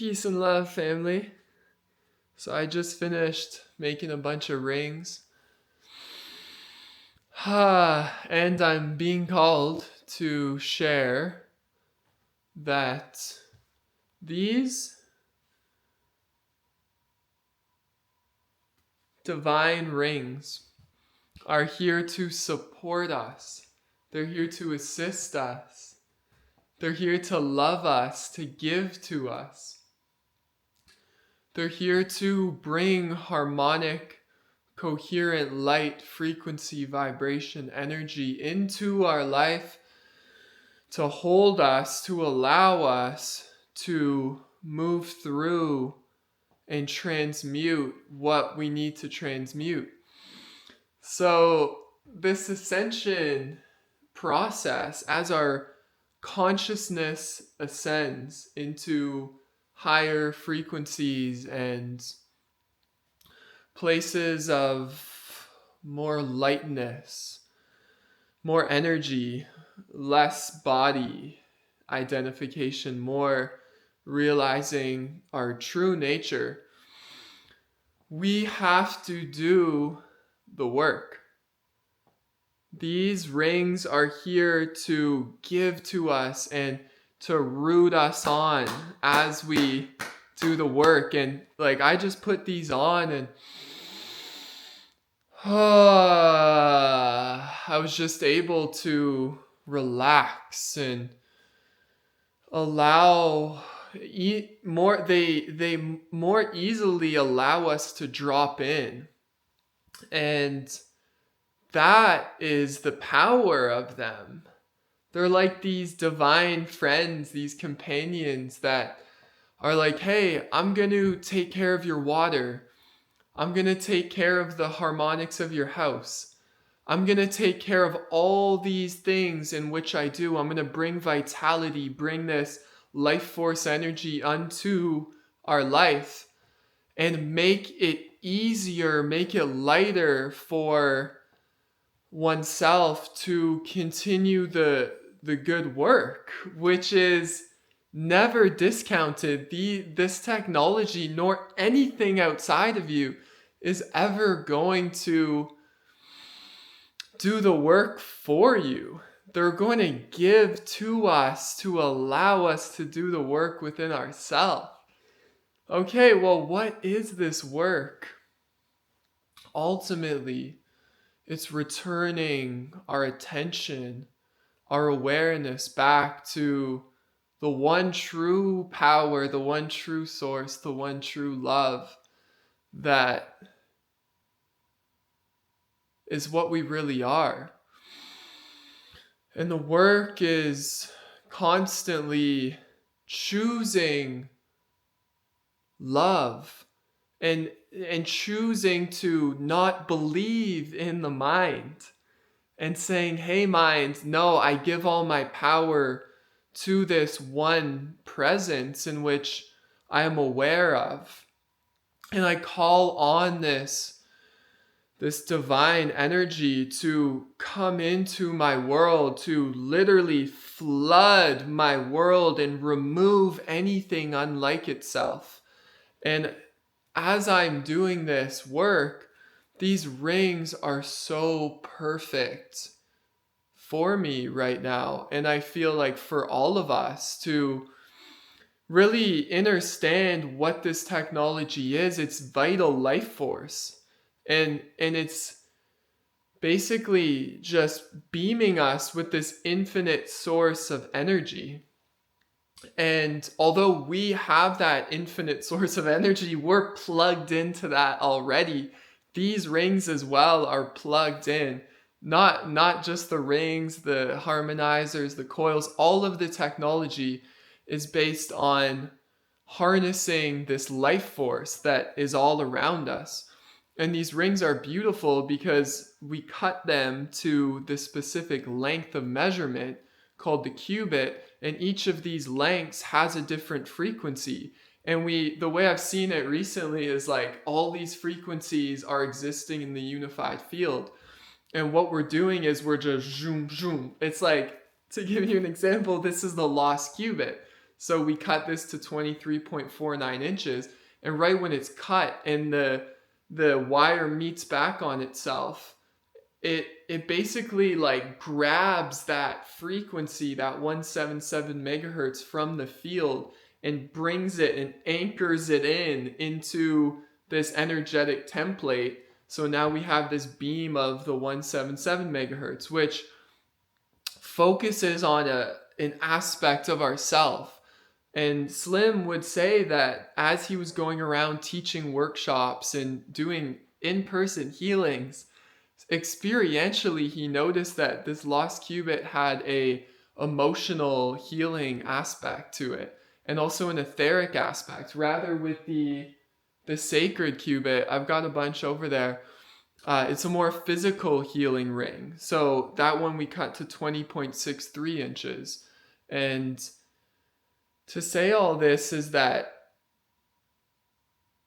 Peace and love, family. So I just finished making a bunch of rings. And I'm being called to share that these divine rings are here to support us. They're here to assist us. They're here to love us, to give to us. They're here to bring harmonic, coherent light, frequency, vibration, energy into our life, to hold us, to allow us to move through and transmute what we need to transmute. So this ascension process, as our consciousness ascends into higher frequencies and places of more lightness, more energy, less body identification, more realizing our true nature, we have to do the work. These rings are here to give to us and to root us on as we do the work. And like, I just put these on and I was just able to relax and allow more. They more easily allow us to drop in, and that is the power of them. They're like these divine friends, these companions that are like, hey, I'm going to take care of your water. I'm going to take care of the harmonics of your house. I'm going to take care of all these things in which I do. I'm going to bring vitality, bring this life force energy unto our life and make it easier, make it lighter for oneself to continue the good work, which is never discounted. This technology nor anything outside of you is ever going to do the work for you. They're going to give to us to allow us to do the work within ourselves. Okay, well, what is this work? Ultimately, it's returning our attention, our awareness back to the one true power, the one true source, the one true love that is what we really are. And the work is constantly choosing love and choosing to not believe in the mind and saying, hey mind, no, I give all my power to this one presence in which I am aware of. And I call on this divine energy to come into my world, to literally flood my world and remove anything unlike itself. And as I'm doing this work, these rings are so perfect for me right now. And I feel like for all of us to really understand what this technology is, it's vital life force. And it's basically just beaming us with this infinite source of energy. And although we have that infinite source of energy, we're plugged into that already. These rings as well are plugged in. Not just the rings, the harmonizers, the coils, all of the technology is based on harnessing this life force that is all around us. And these rings are beautiful because we cut them to the specific length of measurement called the cubit, and each of these lengths has a different frequency. And the way I've seen it recently is like all these frequencies are existing in the unified field. And what we're doing is we're just zoom, zoom. It's like, to give you an example, this is the lost cubit. So we cut this to 23.49 inches, and right when it's cut and the wire meets back on itself, it basically like grabs that frequency, that 177 megahertz from the field, and brings it and anchors it into this energetic template. So now we have this beam of the 177 megahertz, which focuses on an aspect of ourself. And Slim would say that as he was going around teaching workshops and doing in-person healings, experientially he noticed that this lost qubit had a emotional healing aspect to it, and also an etheric aspect. Rather with the sacred qubit, I've got a bunch over there, it's a more physical healing ring. So that one we cut to 20.63 inches. And to say all this is that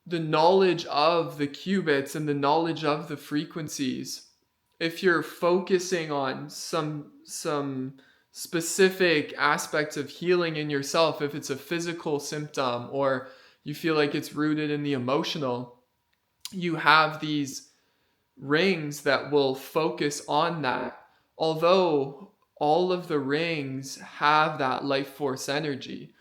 the knowledge of the qubits and the knowledge of the frequencies, if you're focusing on some specific aspects of healing in yourself, if it's a physical symptom or you feel like it's rooted in the emotional, you have these rings that will focus on that. Although all of the rings have that life force energy.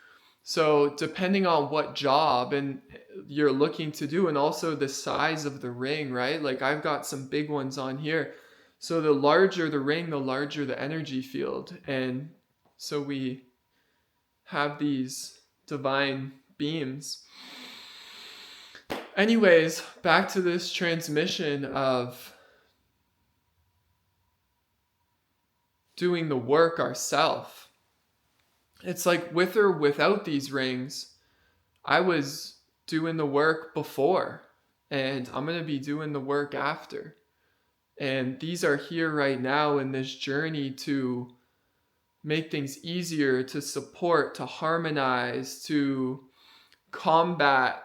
So depending on what job and you're looking to do, and also the size of the ring, right? Like I've got some big ones on here. So the larger the ring, the larger the energy field. And so we have these divine beams. Anyways, back to this transmission of doing the work ourselves. It's like with or without these rings, I was doing the work before, and I'm going to be doing the work after. And these are here right now in this journey to make things easier, to support, to harmonize, to combat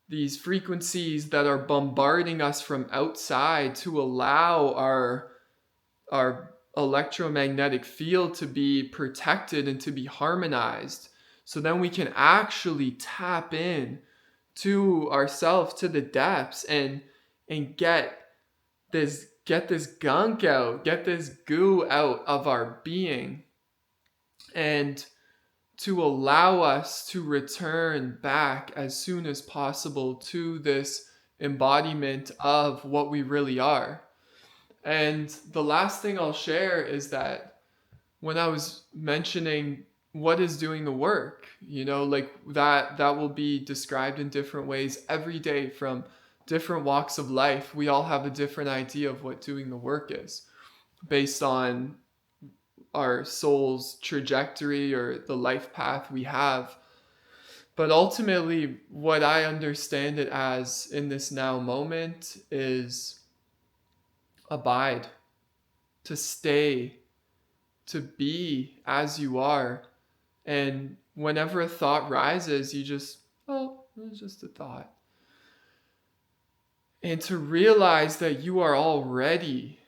these frequencies that are bombarding us from outside, to allow our electromagnetic field to be protected and to be harmonized. So then we can actually tap in to ourselves, to the depths, and get this gunk out, get this goo out of our being, and to allow us to return back as soon as possible to this embodiment of what we really are. And the last thing I'll share is that when I was mentioning what is doing the work, like that will be described in different ways every day from different walks of life. We all have a different idea of what doing the work is based on our soul's trajectory or the life path we have. But ultimately, what I understand it as in this now moment is abide, to stay, to be as you are. And whenever a thought rises, you just, oh, it's just a thought. And to realize that you are already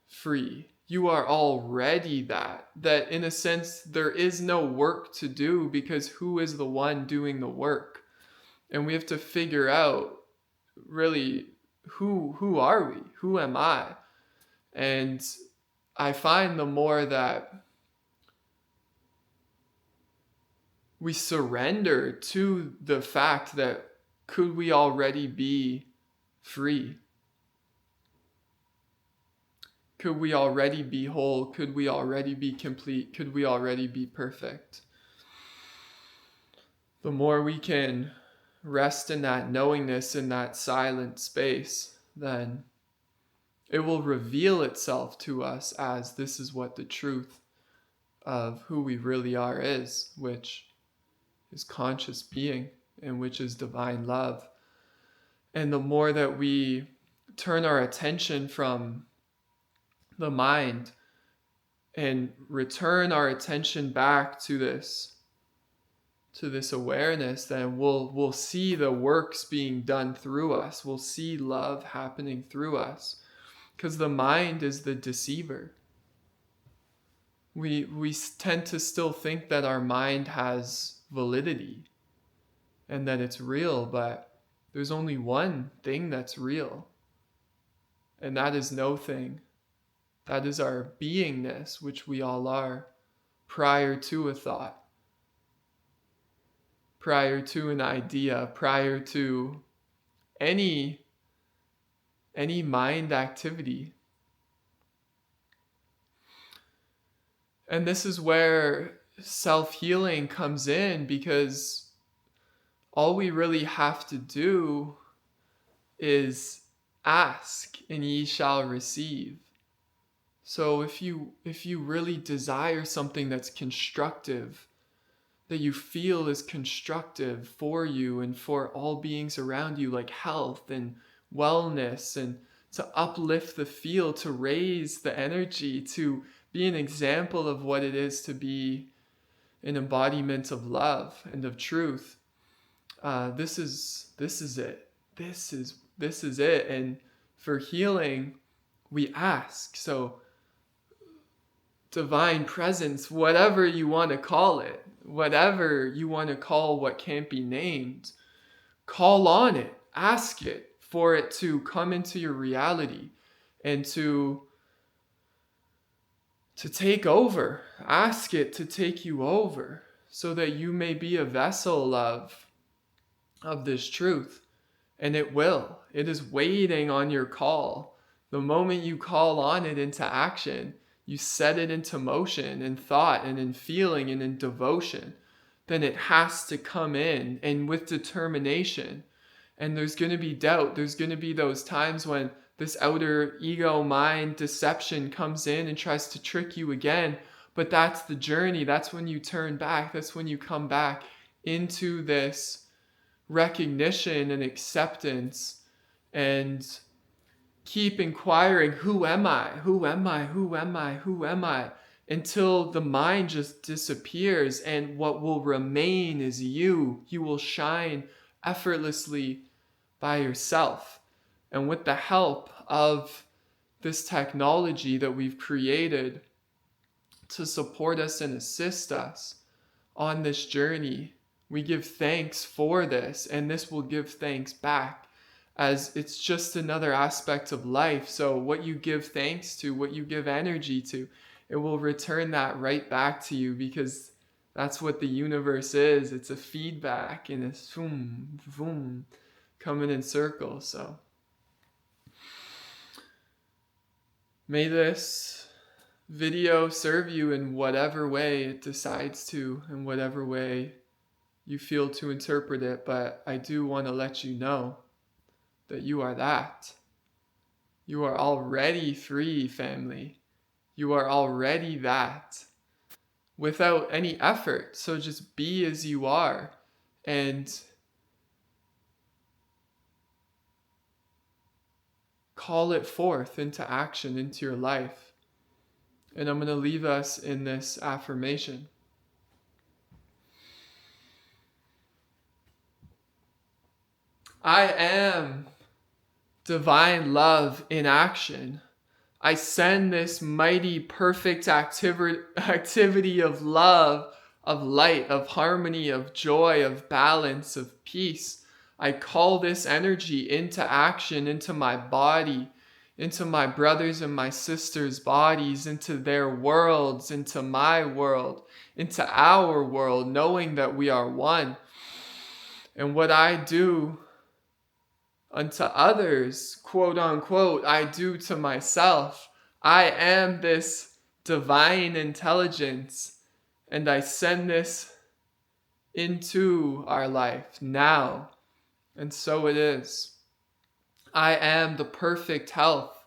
free. You are already that in a sense, there is no work to do, because who is the one doing the work? And we have to figure out really who are we? Who am I? And I find the more that we surrender to the fact that could we already be free? Could we already be whole? Could we already be complete? Could we already be perfect? The more we can rest in that knowingness, in that silent space, then it will reveal itself to us as this is what the truth of who we really are is, which is conscious being and which is divine love. And the more that we turn our attention from the mind and return our attention back to this awareness, then we'll see the works being done through us. We'll see love happening through us, because the mind is the deceiver. We tend to still think that our mind has validity and that it's real, but there's only one thing that's real, and that is no thing. That is our beingness, which we all are, prior to a thought, prior to an idea, prior to any mind activity. And this is where self-healing comes in, because all we really have to do is ask and ye shall receive. So if you really desire something that's constructive, that you feel is constructive for you and for all beings around you, like health and wellness, and to uplift the field, to raise the energy, to be an example of what it is to be an embodiment of love and of truth. This is it. This is it. And for healing, we ask. So divine presence, whatever you want to call it, whatever you want to call what can't be named, call on it, ask it for it to come into your reality and to take over. Ask it to take you over so that you may be a vessel of this truth. And it will. It is waiting on your call. The moment you call on it into action, you set it into motion in thought and in feeling and in devotion, then it has to come in, and with determination. And there's going to be doubt. There's going to be those times when this outer ego mind deception comes in and tries to trick you again. But that's the journey. That's when you turn back. That's when you come back into this recognition and acceptance and keep inquiring, who am I? Who am I? Who am I? Who am I? Until the mind just disappears, and what will remain is you. You will shine effortlessly by yourself. And with the help of this technology that we've created to support us and assist us on this journey, we give thanks for this, and this will give thanks back, as it's just another aspect of life. So what you give thanks to, what you give energy to, it will return that right back to you, because that's what the universe is. It's a feedback, and it's boom, boom, coming in circles. So may this video serve you in whatever way it decides to, in whatever way you feel to interpret it. But I do want to let you know that you are that. You are already free, family. You are already that without any effort. So just be as you are and call it forth into action, into your life. And I'm going to leave us in this affirmation. I am divine love in action. I send this mighty, perfect activity of love, of light, of harmony, of joy, of balance, of peace. I call this energy into action, into my body, into my brothers and my sisters' bodies, into their worlds, into my world, into our world, knowing that we are one. And what I do unto others, quote unquote, I do to myself. I am this divine intelligence, and I send this into our life now. And so it is. I am the perfect health.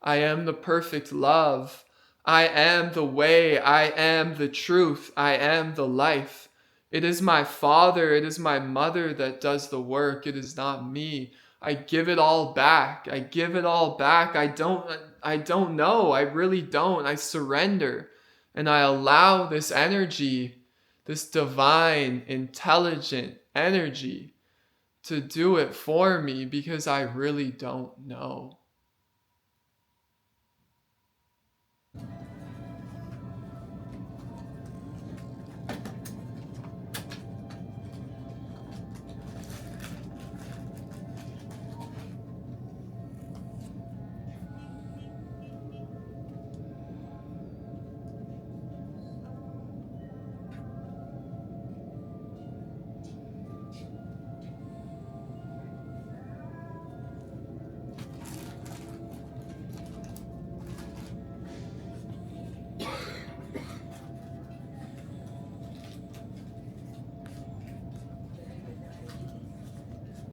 I am the perfect love. I am the way. I am the truth. I am the life. It is my father, it is my mother that does the work. It is not me. I give it all back. I give it all back. I don't know. I really don't. I surrender. And I allow this energy, this divine, intelligent energy, to do it for me, because I really don't know.